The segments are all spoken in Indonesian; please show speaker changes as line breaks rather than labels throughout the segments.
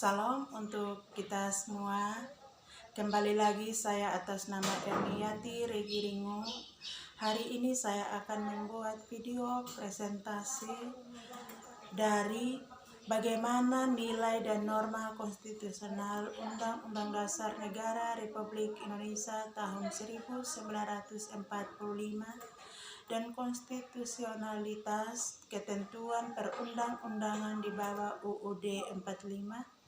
Salam untuk kita semua. Kembali lagi saya atas nama Erniati Regiringo. Hari ini saya akan membuat video presentasi dari bagaimana nilai dan norma konstitusional Undang-Undang Dasar Negara Republik Indonesia tahun 1945 dan konstitusionalitas ketentuan perundang-undangan di bawah UUD 45.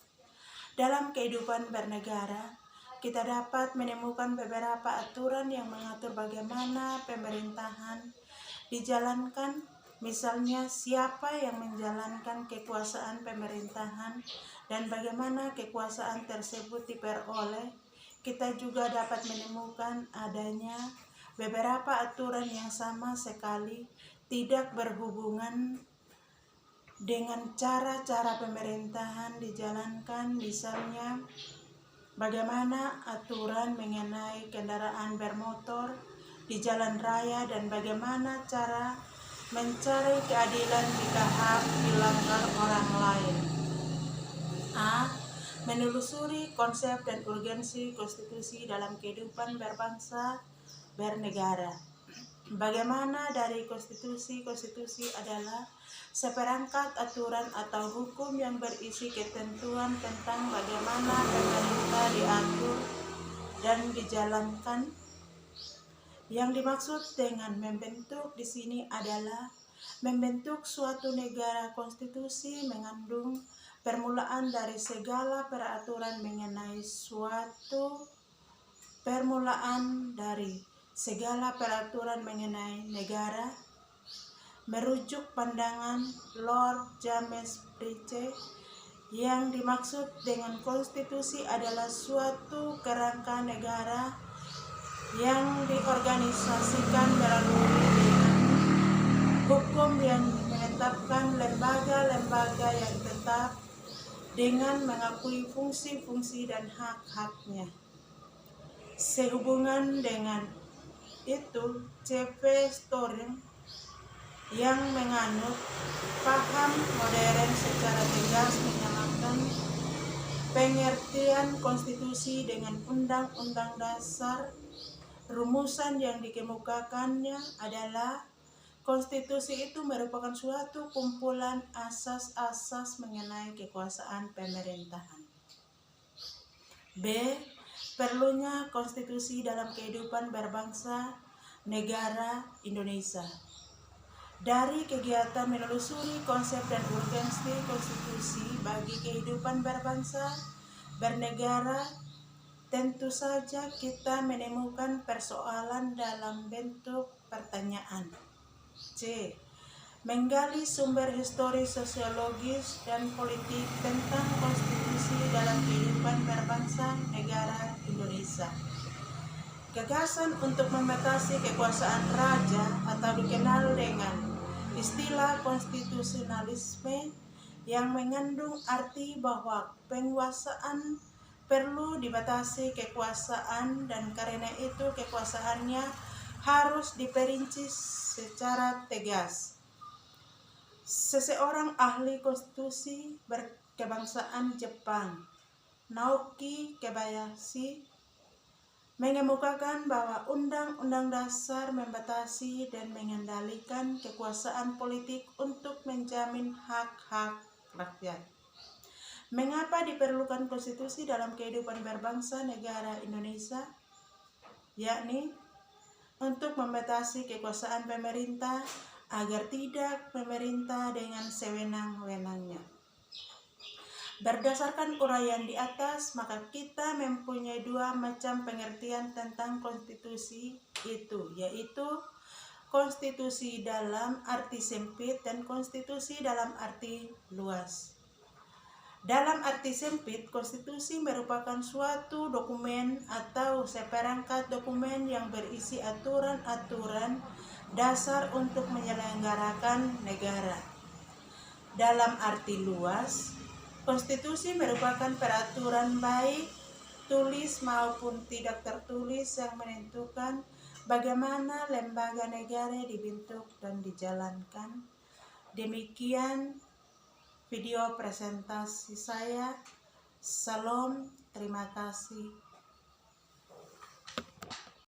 Dalam kehidupan bernegara, kita dapat menemukan beberapa aturan yang mengatur bagaimana pemerintahan dijalankan, misalnya siapa yang menjalankan kekuasaan pemerintahan dan bagaimana kekuasaan tersebut diperoleh. Kita juga dapat menemukan adanya beberapa aturan yang sama sekali tidak berhubungan dengan cara-cara pemerintahan dijalankan, misalnya bagaimana aturan mengenai kendaraan bermotor di jalan raya dan bagaimana cara mencari keadilan jika hak dilanggar orang lain. A. Menelusuri konsep dan urgensi konstitusi dalam kehidupan berbangsa bernegara. Bagaimana dari konstitusi adalah seperangkat aturan atau hukum yang berisi ketentuan tentang bagaimana pemerintah diatur dan dijalankan. Yang dimaksud dengan membentuk di sini adalah membentuk suatu negara. Konstitusi mengandung permulaan dari segala peraturan mengenai suatu negara, merujuk pandangan Lord James Price. Yang dimaksud dengan konstitusi adalah suatu kerangka negara yang diorganisasikan melalui hukum yang menetapkan lembaga-lembaga yang tetap dengan mengakui fungsi-fungsi dan hak-haknya. Sehubungan dengan itu, C.P. Storing yang menganut paham modern secara tegas menyamakan pengertian konstitusi dengan undang-undang dasar. Rumusan yang dikemukakannya adalah konstitusi itu merupakan suatu kumpulan asas-asas mengenai kekuasaan pemerintahan. B. Perlunya konstitusi dalam kehidupan berbangsa negara Indonesia. Dari kegiatan menelusuri konsep dan urgensi konstitusi bagi kehidupan berbangsa bernegara, tentu saja kita menemukan persoalan dalam bentuk pertanyaan. C. Menggali sumber historis, sosiologis, dan politik tentang konstitusi dalam kehidupan berbangsa negara Indonesia. Gagasan untuk membatasi kekuasaan raja atau dikenal dengan istilah konstitusionalisme yang mengandung arti bahwa penguasaan perlu dibatasi kekuasaan dan karena itu kekuasaannya harus diperinci secara tegas. Seseorang ahli konstitusi berkebangsaan Jepang, Naoki Kobayashi, mengemukakan bahwa Undang-Undang Dasar membatasi dan mengendalikan kekuasaan politik untuk menjamin hak-hak rakyat. Mengapa diperlukan konstitusi dalam kehidupan berbangsa negara Indonesia? Yakni untuk membatasi kekuasaan pemerintah agar tidak pemerintah dengan sewenang-wenangnya. Berdasarkan uraian di atas, maka kita mempunyai dua macam pengertian tentang konstitusi itu, yaitu konstitusi dalam arti sempit dan konstitusi dalam arti luas. Dalam arti sempit, konstitusi merupakan suatu dokumen atau seperangkat dokumen yang berisi aturan-aturan dasar untuk menyelenggarakan negara. Dalam arti luas, konstitusi merupakan peraturan baik tulis maupun tidak tertulis yang menentukan bagaimana lembaga negara dibentuk dan dijalankan. Demikian video presentasi saya. Salam, terima kasih.